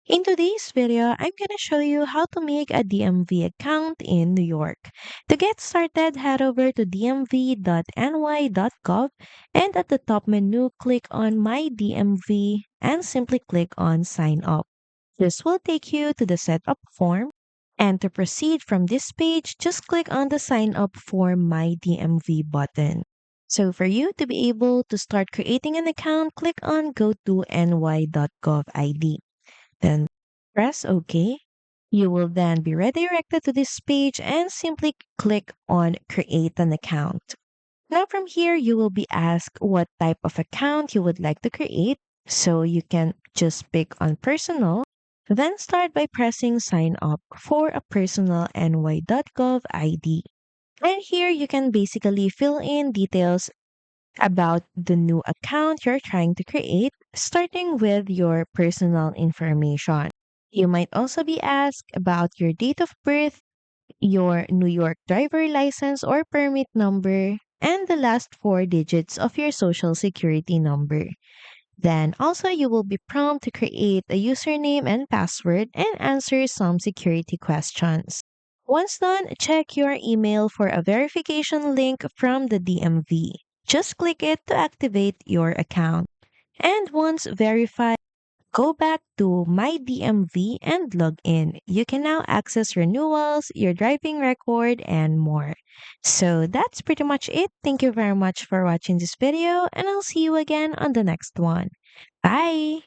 In today's video, I'm going to show you how to make a DMV account in New York. To get started, head over to dmv.ny.gov and at the top menu, click on My DMV and simply click on Sign Up. This will take you to the setup form. And to proceed from this page, just click on the Sign Up for My DMV button. So for you to be able to start creating an account, click on Go to ny.gov ID. Then press OK. You will then be redirected to this page and simply click on Create an Account. Now, from here, you will be asked what type of account you would like to create. So you can just pick on personal. Then start by pressing Sign Up for a personal ny.gov ID. And here you can basically fill in details about the new account you're trying to create, starting with your personal information. You might also be asked about your date of birth, your New York driver license or permit number, and the last four digits of your social security number. Then also you will be prompted to create a username and password and answer some security questions. Once done, check your email for a verification link from the DMV. Just click it to activate your account. And once verified, go back to My DMV and log in. You can now access renewals, your driving record, and more. So that's pretty much it. Thank you very much for watching this video, and I'll see you again on the next one. Bye!